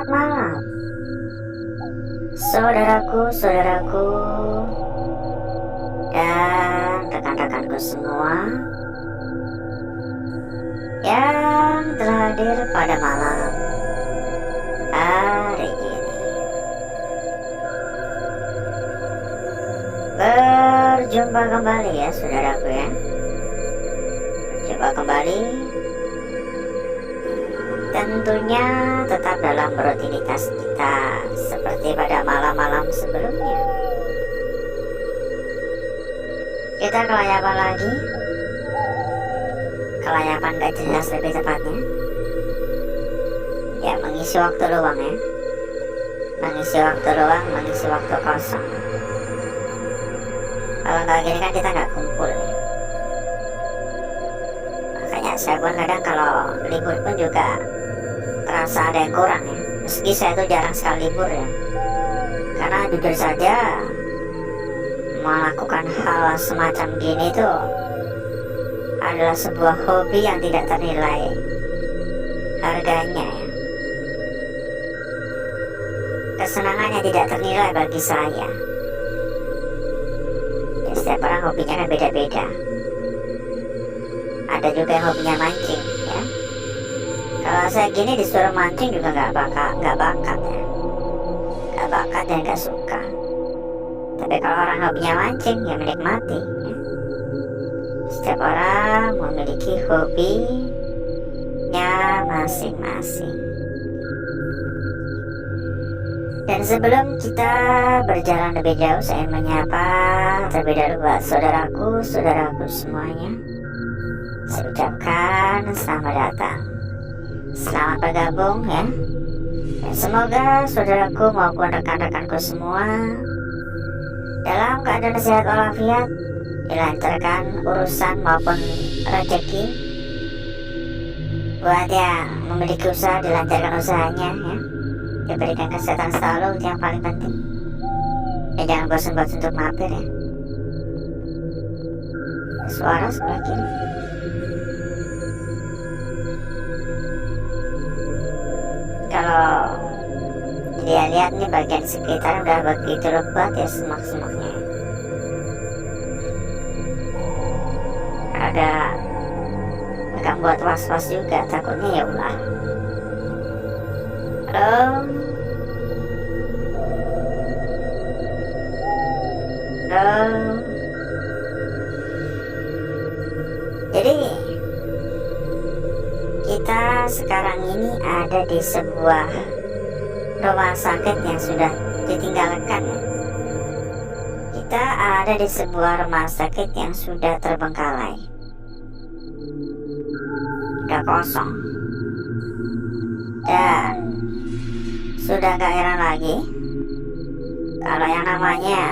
Selamat malam, saudaraku, dan rekan-rekanku semua yang telah hadir pada malam hari ini. Berjumpa kembali ya saudaraku ya. Berjumpa kembali, tentunya tetap dalam rutinitas kita seperti pada malam-malam sebelumnya. Kita kelayapan lagi, kelayapan gak jelas lebih tepatnya. Ya, mengisi waktu luang ya, mengisi waktu luang, mengisi waktu kosong. Kalau nggak gini kan kita nggak kumpul ya. Makanya saya pun kadang kalau libur pun juga terasa ada yang kurang ya. Meski saya tuh jarang sekali libur ya, karena jujur saja melakukan hal semacam gini tuh adalah sebuah hobi yang tidak ternilai harganya ya. Kesenangannya tidak ternilai bagi saya. Ya, setiap orang hobinya kan beda-beda. Ada juga yang hobinya mancing ya. Kalau saya gini disuruh mancing juga nggak bakat ya, nggak bakat dan nggak suka. Tapi kalau orang hobinya mancing ya menikmati ya. Setiap orang memiliki hobinya masing-masing. Dan sebelum kita berjalan lebih jauh, saya menyapa terlebih dahulu buat saudaraku semuanya. Saya ucapkan selamat datang, selamat bergabung ya. Dan semoga saudaraku maupun rekan-rekanku semua dalam keadaan sehat walafiat, dilancarkan urusan maupun rezeki. Buat yang memiliki usaha, dilancarkan usahanya ya. Diberikan kesehatan selalu, itu yang paling penting. Dan jangan bosan-bosan untuk mampir ya. Suara sebelah kiri. Kalau dilihat nih bagian sekitar udah begitu lebat ya, semak-semaknya. Ada agak buat was-was juga, takutnya ya ulah. Halo. Jadi kita sekarang ini ada di sebuah rumah sakit yang sudah ditinggalkan ya. Kita ada di sebuah rumah sakit yang sudah terbengkalai, udah kosong, dan sudah gak heran lagi kalau yang namanya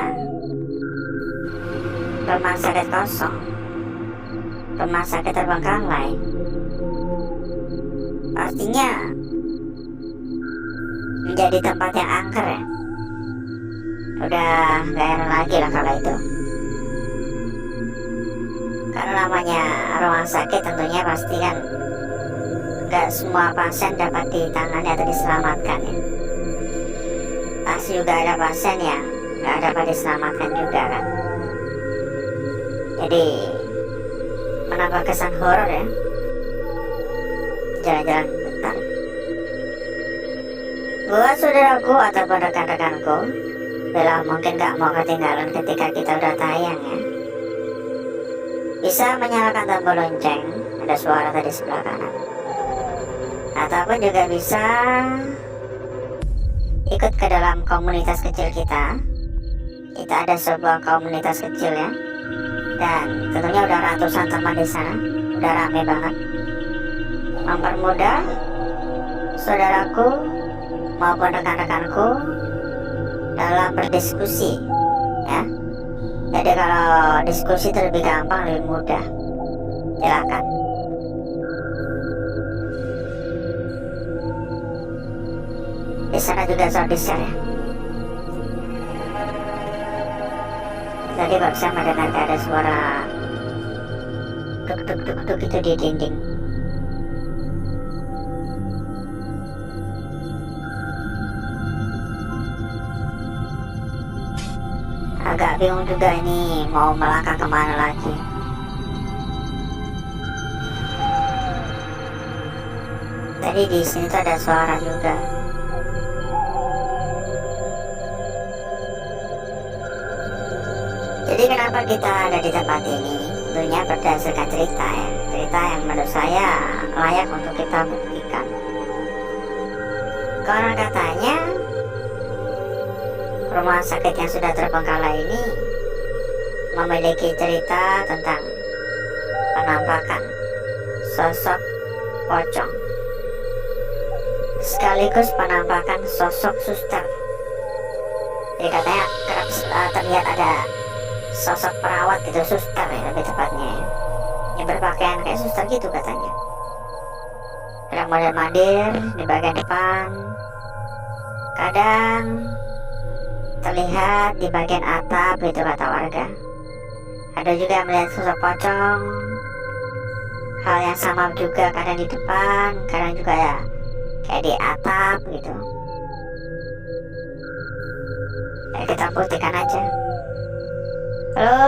rumah sakit kosong, rumah sakit terbengkalai, pastinya menjadi tempat yang angker ya. Udah gak heran lagi lah kalau itu, karena namanya rumah sakit tentunya pasti kan gak semua pasien dapat ditangani atau diselamatkan ya. Pasti juga ada pasien yang gak dapat diselamatkan juga kan. Jadi menambah kesan horor ya. Jalan-jalan bentar. Buat saudaraku ataupun rekan-rekanku, bila mungkin gak mau ketinggalan ketika kita udah tayang ya, bisa menyalakan tombol lonceng, ada suara tadi sebelah kanan. Ataupun juga bisa ikut ke dalam komunitas kecil kita. Kita ada sebuah komunitas kecil ya, dan tentunya udah ratusan teman di sana, udah rame banget, mempermudah saudaraku maupun rekan-rekanku dalam berdiskusi ya. Jadi kalau diskusi itu lebih gampang, lebih mudah. Silakan. Di sana juga sound share ya. Tadi barusan mendengar ada suara duk itu di dinding. Agak bingung juga ini mau melangkah kemana lagi. Tadi di sini tuh ada suara juga. Jadi kenapa kita ada di tempat ini? Tentunya berdasarkan cerita ya. Cerita yang menurut saya layak untuk kita buktikan. Konon katanya rumah sakit yang sudah terbengkalai ini memiliki cerita tentang penampakan sosok pocong sekaligus penampakan sosok suster. Jadi katanya kerap terlihat ada sosok perawat gitu, suster ya lebih tepatnya ya, yang berpakaian kayak suster gitu katanya. Kadang mondar-mandir di bagian depan, kadang terlihat di bagian atap gitu kata warga. Ada juga yang melihat sosok pocong, hal yang sama juga kadang di depan, kadang juga ya kayak di atap gitu. Ya kita buktikan aja. Halo,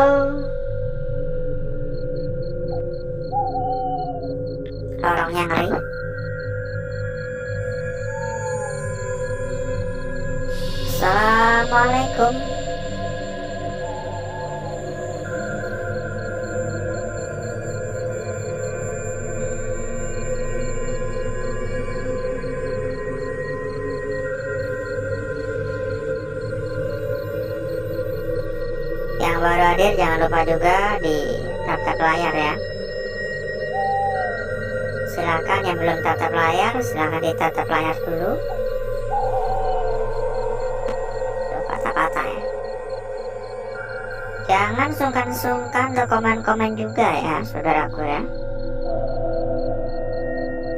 lorongnya ngeri. Assalamualaikum. Yang baru hadir jangan lupa juga di tap-tap layar ya. Silakan yang belum tap-tap layar, silakan di tap-tap layar dulu. Patah-patah ya. Jangan sungkan-sungkan untuk komen-komen juga ya, saudaraku ya.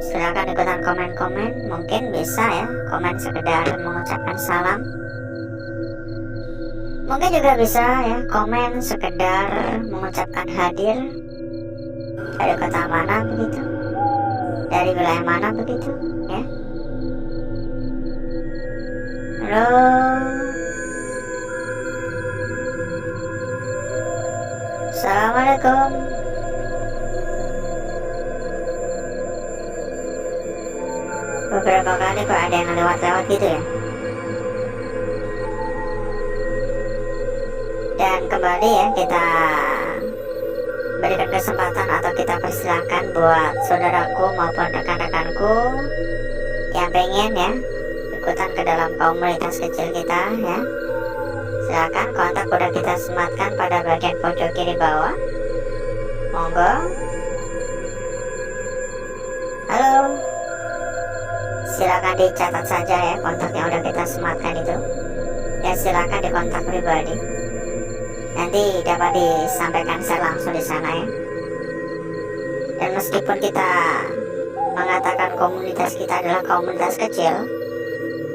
Silakan ikutan komen-komen, mungkin bisa ya, komen sekedar mengucapkan salam. Mungkin juga bisa ya, komen sekedar mengucapkan hadir dari kota mana begitu, dari wilayah mana begitu ya. Halo, assalamualaikum. Beberapa kali kok ada yang lewat-lewat gitu ya. Dan kembali ya, kita berikan kesempatan atau kita persilahkan buat saudaraku maupun rekan-rekanku yang pengen ya ikutan ke dalam komunitas kecil kita ya. Silakan, kontak udah kita sematkan pada bagian pojok kiri bawah. Monggo. Halo, silakan dicatat saja ya kontak yang udah kita sematkan itu ya. Silakan dikontak pribadi, nanti dapat disampaikan secara langsung di sana ya. Dan meskipun kita mengatakan komunitas kita adalah komunitas kecil,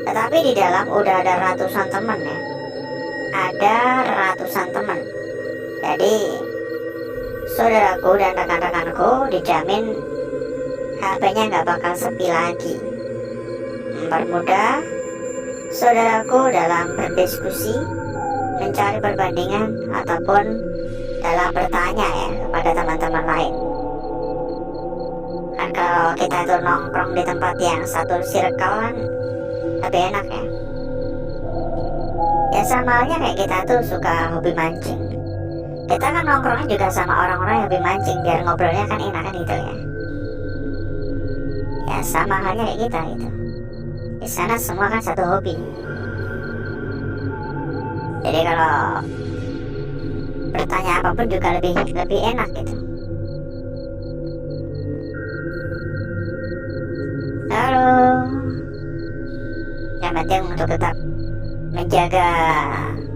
tetapi di dalam udah ada ratusan teman ya. Ada ratusan teman. Jadi saudaraku dan rekan-rekanku dijamin HP-nya nggak bakal sepi lagi. Mempermudah saudaraku dalam berdiskusi, mencari perbandingan, ataupun dalam bertanya ya kepada teman-teman lain. Kan kalau kita itu nongkrong di tempat yang satu circle kan lebih enak ya. Ya sama halnya kayak kita tuh suka hobi mancing. Kita kan nongkrongnya juga sama orang-orang yang hobi mancing, biar ngobrolnya kan enak kan gitu ya. Ya sama halnya kayak kita gitu. Di sana semua kan satu hobi. Jadi kalau bertanya apapun juga lebih enak gitu. Halo. Yang penting untuk tetap menjaga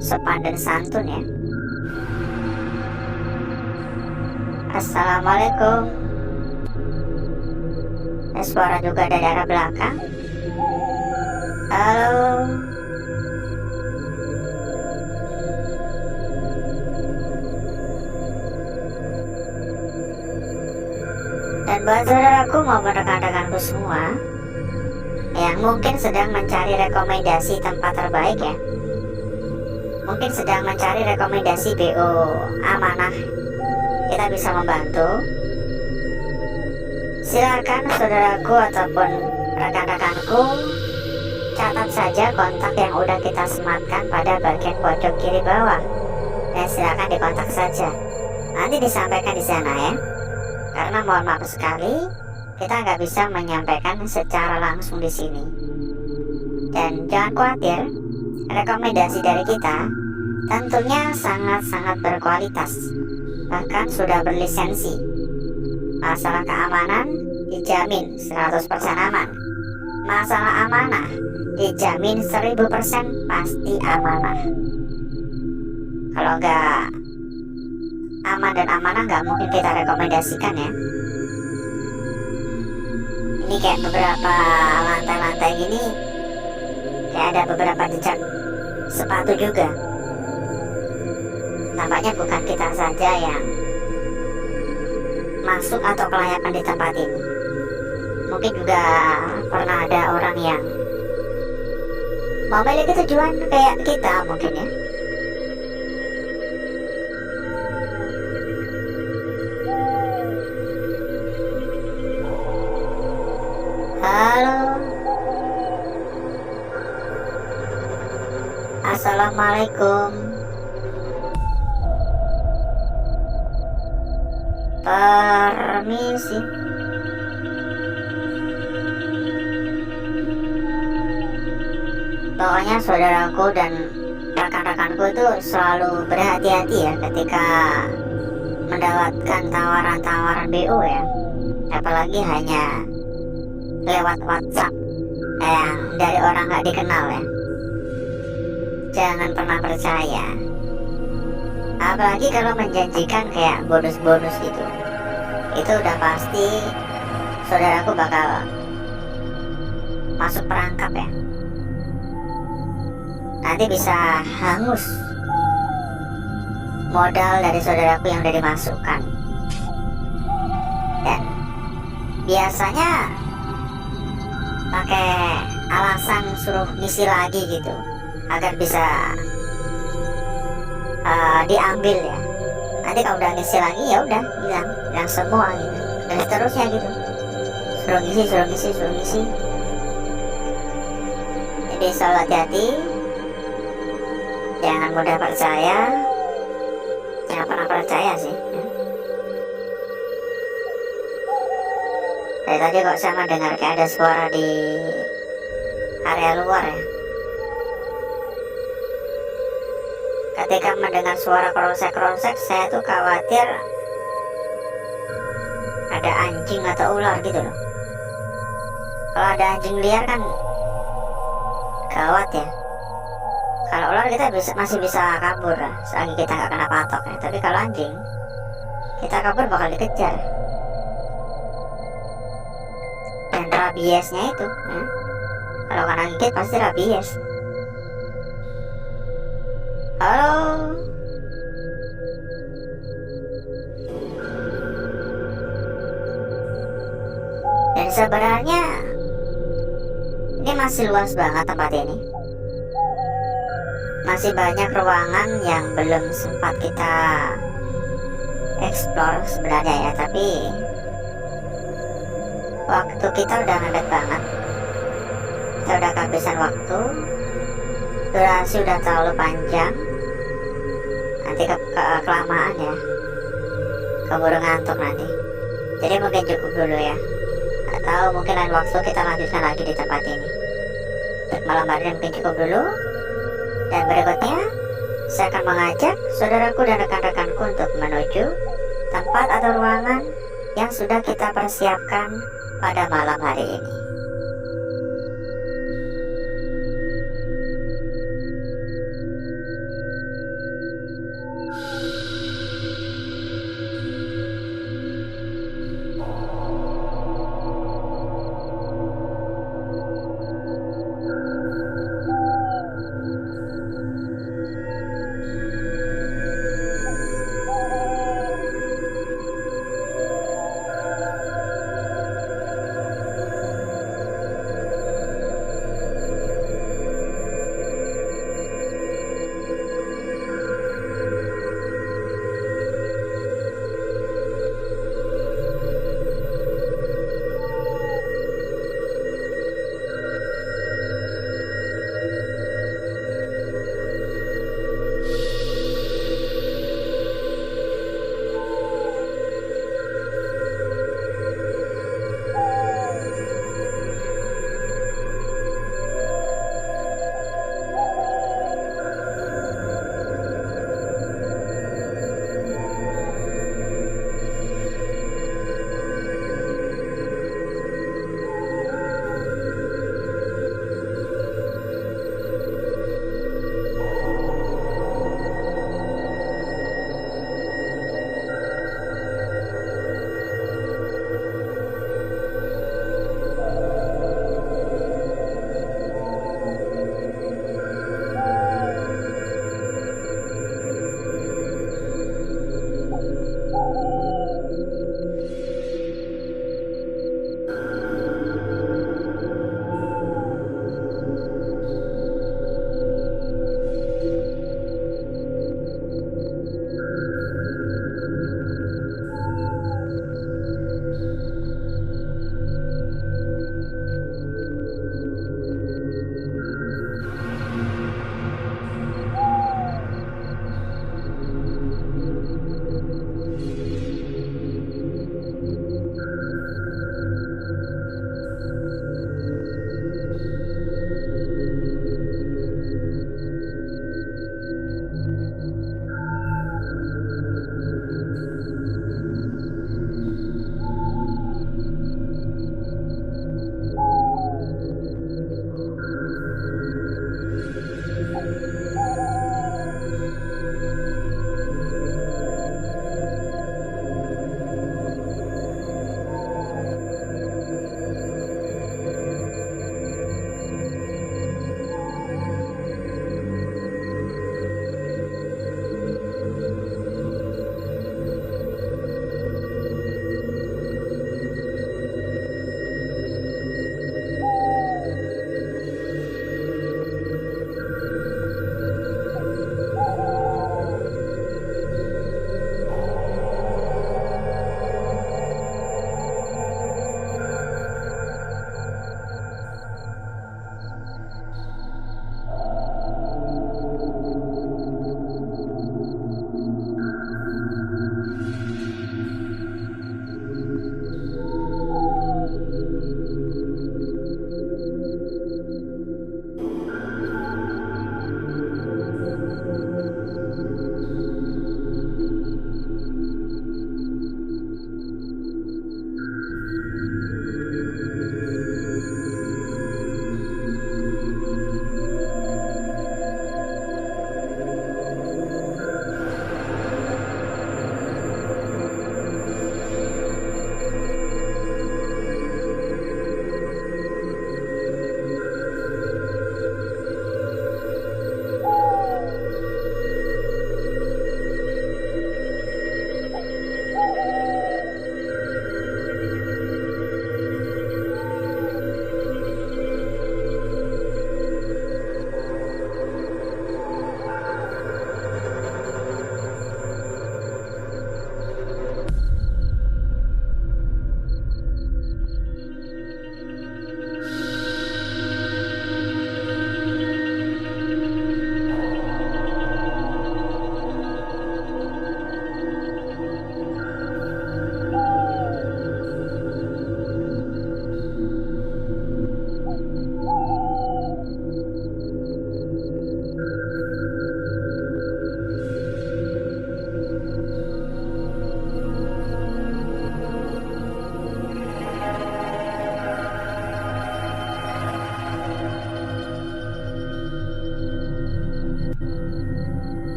sopan dan santun ya. Assalamualaikum. Ada suara juga dari arah belakang. Halo. Dan buat saudaraku maupun rekan-rekanku semua yang mungkin sedang mencari rekomendasi tempat terbaik ya, mungkin sedang mencari rekomendasi BO amanah, kita bisa membantu. Silakan saudaraku ataupun rekan-rekanku, catat saja kontak yang udah kita sematkan pada bagian pojok kiri bawah, dan silakan dikontak saja. Nanti disampaikan di sana ya. Karena mohon maaf sekali, kita nggak bisa menyampaikan secara langsung di sini. Dan jangan khawatir, rekomendasi dari kita tentunya sangat-sangat berkualitas, bahkan sudah berlisensi. Masalah keamanan dijamin 100% aman. Masalah amanah dijamin 1000% pasti amanah. Kalau nggak aman dan amanah nggak mungkin kita rekomendasikan ya. Ini kayak beberapa lantai-lantai gini, kayak ada beberapa jejak sepatu juga. Tampaknya bukan kita saja yang masuk atau kelayakan di tempat ini. Mungkin juga pernah ada orang yang memiliki tujuan kayak kita mungkin ya. Halo, assalamualaikum. Permisi. Pokoknya saudaraku dan rekan-rekanku itu selalu berhati-hati ya ketika mendapatkan tawaran-tawaran BO ya. Apalagi hanya lewat WhatsApp yang dari orang gak dikenal ya. Jangan pernah percaya. Apalagi kalau menjanjikan kayak bonus-bonus gitu, itu udah pasti saudaraku bakal masuk perangkap ya. Nanti bisa hangus modal dari saudaraku yang udah dimasukkan. Dan biasanya pakai alasan suruh ngisi lagi gitu, agar bisa diambil ya. Nanti kalau udah ngisi lagi ya udah bilang semua gitu, dan seterusnya gitu. Suruh ngisi. Jadi selalu hati-hati, jangan mudah percaya, jangan pernah percaya sih ya. Dari tadi kok saya mendengar kayak ada suara di area luar ya. Ketika mendengar suara krosek-krosek, saya tuh khawatir ada anjing atau ular gitu loh. Kalau ada anjing liar kan gawat ya. Kalau ular kita masih bisa kabur lah, selagi kita nggak kena patok ya. Tapi kalau anjing, kita kabur bakal dikejar. Dan rabiesnya itu ya. Kalau kena gigit pasti rabies. Halo. Dan sebenarnya ini masih luas banget tempat ini. Masih banyak ruangan yang belum sempat kita explore sebenarnya ya. Tapi waktu kita udah mepet banget. Kita udah kehabisan waktu. Durasi udah terlalu panjang. Nanti kelamaan ya, keburu ngantuk nanti. Jadi mungkin cukup dulu ya. Atau mungkin lain waktu kita lanjutkan lagi di tempat ini. Untuk malam hari mungkin cukup dulu. Dan berikutnya saya akan mengajak saudaraku dan rekan-rekanku untuk menuju tempat atau ruangan yang sudah kita persiapkan pada malam hari ini.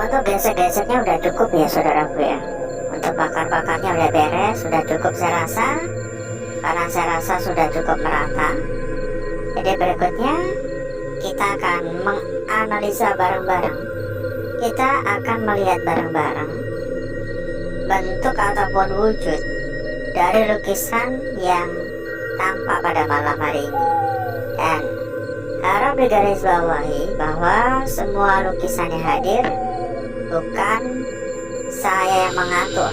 Untuk gesek-geseknya udah cukup ya saudaraku ya. Untuk bakar-bakarnya udah beres, sudah cukup saya rasa. Karena saya rasa sudah cukup merata. Jadi berikutnya kita akan menganalisa bareng-bareng. Kita akan melihat bareng-bareng bentuk ataupun wujud dari lukisan yang tampak pada malam hari ini. Dan harap digarisbawahi bahwa semua lukisan yang hadir bukan saya yang mengatur.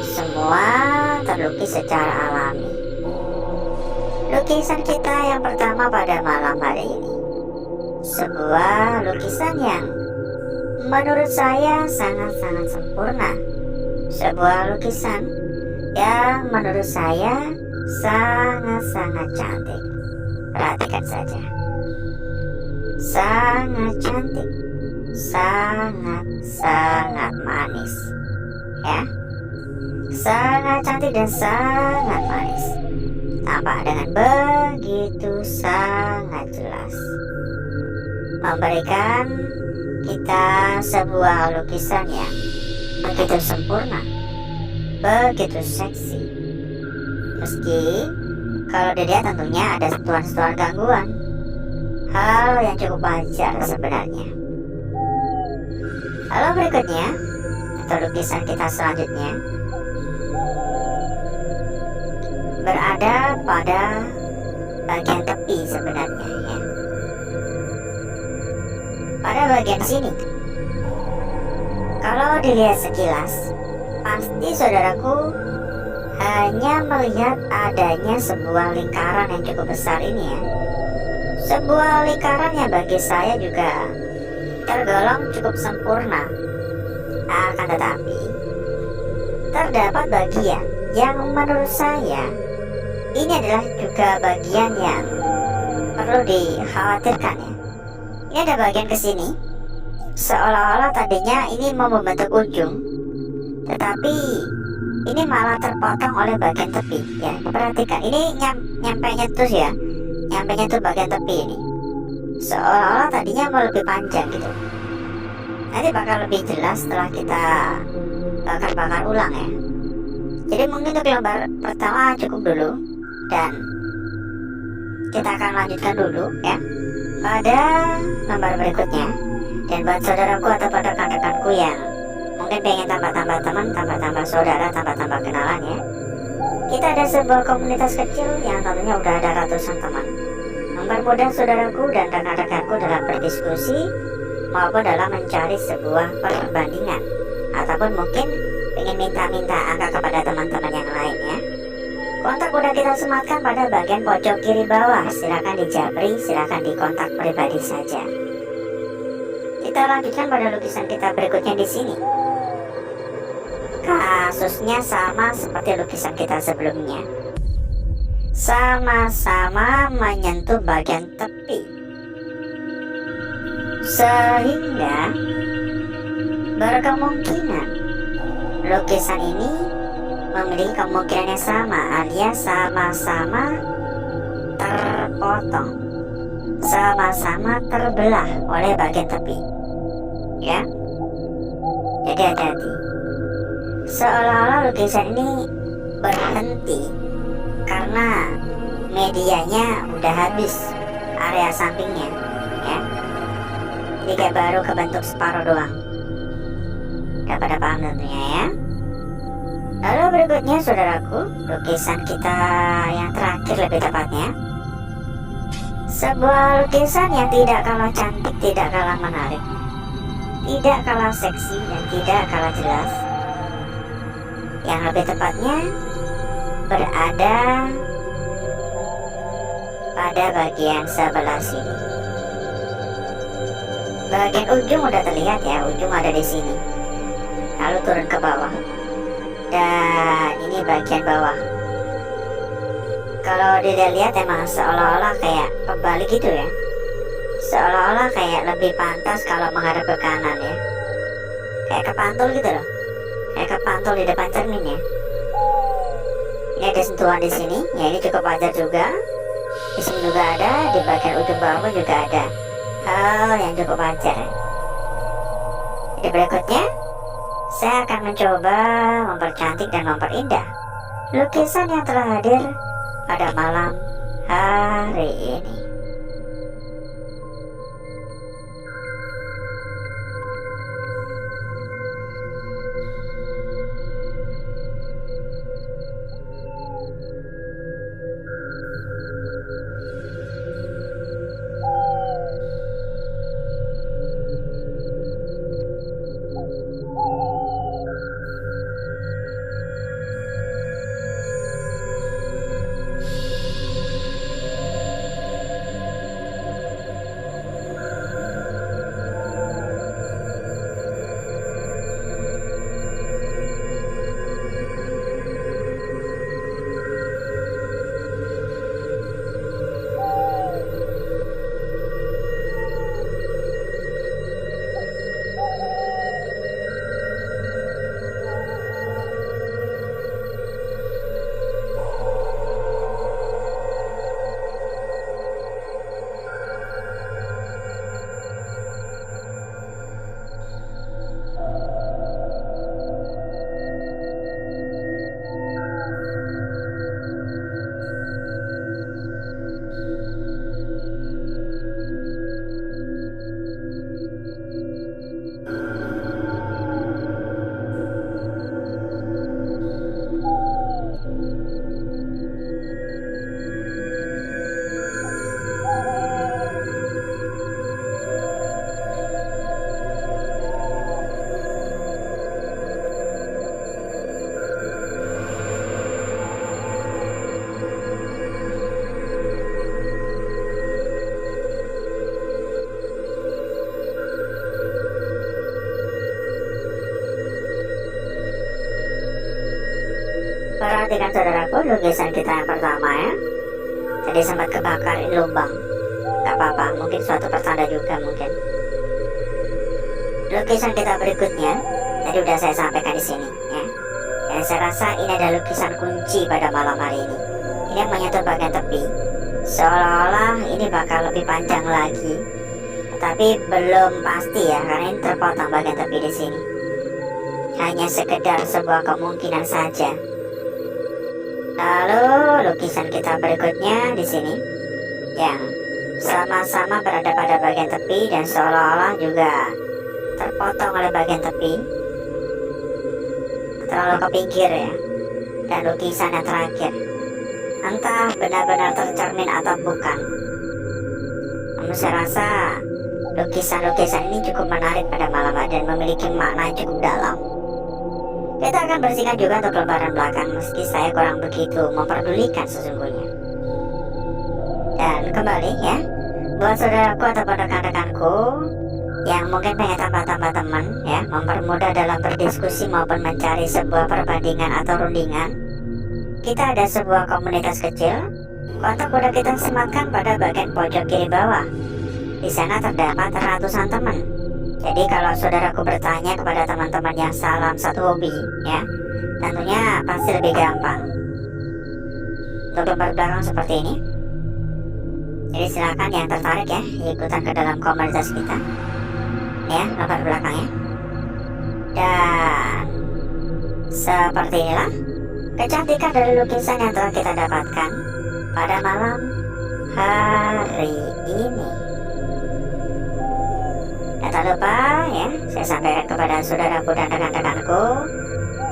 Semua terlukis secara alami. Lukisan kita yang pertama pada malam hari ini, sebuah lukisan yang menurut saya sangat-sangat sempurna. Sebuah lukisan yang menurut saya sangat-sangat cantik. Perhatikan saja. Sangat cantik. Sangat-sangat manis. Ya. Sangat cantik dan sangat manis. Tampak dengan begitu sangat jelas. Memberikan kita sebuah lukisan yang begitu sempurna, begitu seksi. Meski kalau dilihat tentunya ada sentuhan-sentuhan gangguan, hal yang cukup wajar sebenarnya. Lalu berikutnya, atau lukisan kita selanjutnya, berada pada bagian tepi sebenarnya ya. Pada bagian sini, kalau dilihat sekilas, pasti saudaraku hanya melihat adanya sebuah lingkaran yang cukup besar ini ya. Sebuah lingkaran yang bagi saya juga tergolong cukup sempurna. Akan tetapi terdapat bagian yang menurut saya ini adalah juga bagian yang perlu dikhawatirkan ya. Ini ada bagian ke sini, seolah-olah tadinya ini mau membentuk ujung, tetapi ini malah terpotong oleh bagian tepi ya. Perhatikan, ini nyampe nyetus ya, nyampe nyetus bagian tepi ini, seolah-olah tadinya mau lebih panjang gitu. Nanti bakal lebih jelas setelah kita bakar-bakar ulang ya. Jadi mungkin untuk lembar pertama cukup dulu, dan kita akan lanjutkan dulu ya pada lembar berikutnya. Dan buat saudaraku atau pada rekan-rekanku yang mungkin pengen tambah-tambah teman, tambah-tambah saudara, tambah-tambah kenalan ya, kita ada sebuah komunitas kecil yang tentunya udah ada ratusan teman, mempermudah saudaraku dan rekan-rekanku dalam berdiskusi maupun dalam mencari sebuah perbandingan, ataupun mungkin ingin minta-minta angka kepada teman-teman yang lain ya. Kontak udah kita sematkan pada bagian pojok kiri bawah. Silakan dijabri, silakan dikontak pribadi saja. Kita lanjutkan pada lukisan kita berikutnya di sini. Kasusnya sama seperti lukisan kita sebelumnya. Sama-sama menyentuh bagian tepi, sehingga berkemungkinan lukisan ini memiliki kemungkinan yang sama, alias sama-sama terpotong, sama-sama terbelah oleh bagian tepi ya. Jadi hati-hati, seolah-olah lukisan ini berhenti karena medianya udah habis, area sampingnya ya. Jadi kayak baru kebentuk separuh doang. Udah pada paham tentunya ya. Lalu berikutnya saudaraku, lukisan kita yang terakhir lebih tepatnya, sebuah lukisan yang tidak kalah cantik, tidak kalah menarik, tidak kalah seksi, dan tidak kalah jelas. Yang lebih tepatnya berada pada bagian sebelah sini. Bagian ujung udah terlihat ya, ujung ada di sini. Lalu turun ke bawah. Dan ini bagian bawah. Kalau dilihat emang seolah-olah kayak kebalik gitu ya. Seolah-olah kayak lebih pantas kalau menghadap ke kanan ya. Kayak kepantul gitu loh. Kayak kepantul di depan cermin ya. Ini ada sentuhan di sini, ya ini cukup wajar juga. Di sini juga ada, di bagian ujung bawah juga ada. Hal yang cukup wajar. Di berikutnya, saya akan mencoba mempercantik dan memperindah lukisan yang telah hadir pada malam hari ini. Perhatikan saudaraku, lukisan kita yang pertama ya. Tadi sempat kebakar ini lubang. Gak apa-apa, mungkin suatu pertanda juga mungkin. Lukisan kita berikutnya, tadi udah saya sampaikan di sini ya. Dan saya rasa ini adalah lukisan kunci pada malam hari ini. Ini yang menyentuh bagian tepi. Seolah-olah ini bakal lebih panjang lagi. Tapi belum pasti ya, karena ini terpotong bagian tepi di sini. Hanya sekedar sebuah kemungkinan saja. Lalu lukisan kita berikutnya di sini yang sama-sama berada pada bagian tepi dan seolah-olah juga terpotong oleh bagian tepi, terlalu ke pinggir ya. Dan lukisan yang terakhir, entah benar-benar tercermin atau bukan. Namun saya rasa lukisan-lukisan ini cukup menarik pada malam hari dan memiliki makna yang cukup dalam. Kita akan bersihkan juga untuk lembaran belakang meski saya kurang begitu memperdulikan sesungguhnya. Dan kembali ya, buat saudaraku ataupun rekan-rekanku yang mungkin pengen tambah-tambah teman ya, mempermudah dalam berdiskusi maupun mencari sebuah perbandingan atau rundingan, kita ada sebuah komunitas kecil. Kontak udah kita sematkan pada bagian pojok kiri bawah. Di sana terdapat ratusan teman. Jadi kalau saudaraku bertanya kepada teman-teman yang salam satu hobi ya, tentunya pasti lebih gampang. Untuk lembar belakang seperti ini. Jadi silakan yang tertarik ya, ikutan ke dalam komunitas kita ya, lembar belakangnya. Dan seperti inilah kecantikan dari lukisan yang telah kita dapatkan pada malam hari ini. Tak lupa ya, saya sampaikan kepada saudaraku dan rekan-rekanku,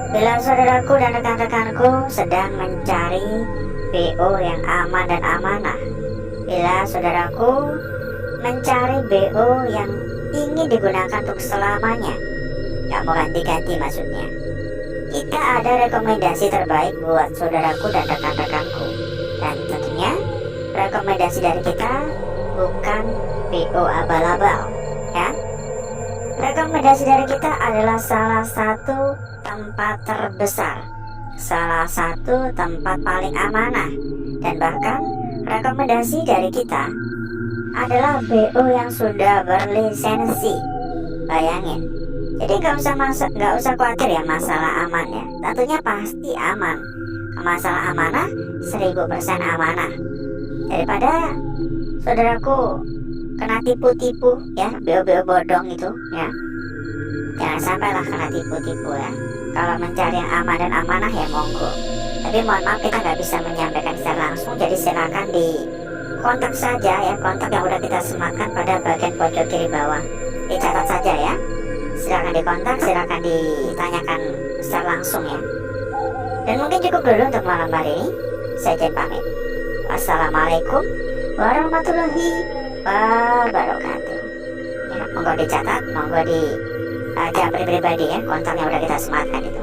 bila saudaraku dan rekan-rekanku sedang mencari BO yang aman dan amanah, bila saudaraku mencari BO yang ingin digunakan untuk selamanya, gak mau ganti-ganti maksudnya, kita ada rekomendasi terbaik buat saudaraku dan rekan-rekanku. Dan tentunya rekomendasi dari kita bukan BO abal-abal ya. Rekomendasi dari kita adalah salah satu tempat terbesar, salah satu tempat paling amanah, dan bahkan rekomendasi dari kita adalah BO yang sudah berlisensi. Bayangin. Jadi nggak usah khawatir ya masalah aman ya. Tentunya pasti aman. Masalah amanah 1000% amanah. Daripada saudaraku kena tipu-tipu ya, BO-BO bodong itu ya. Jangan sampailah kena tipu-tipu ya. Kalau mencari yang aman dan amanah ya monggo. Tapi mohon maaf kita nggak bisa menyampaikan secara langsung. Jadi silakan di kontak saja ya, kontak yang udah kita sematkan pada bagian pojok kiri bawah. Dicatat saja ya. Silakan dikontak, silakan ditanyakan secara langsung ya. Dan mungkin cukup dulu untuk malam hari ini. Saya izin pamit. Wassalamualaikum warahmatullahi wabarakatuh. Ya, monggo dicatat, monggo di japri pribadi ya, kontak yang udah kita sematkan itu.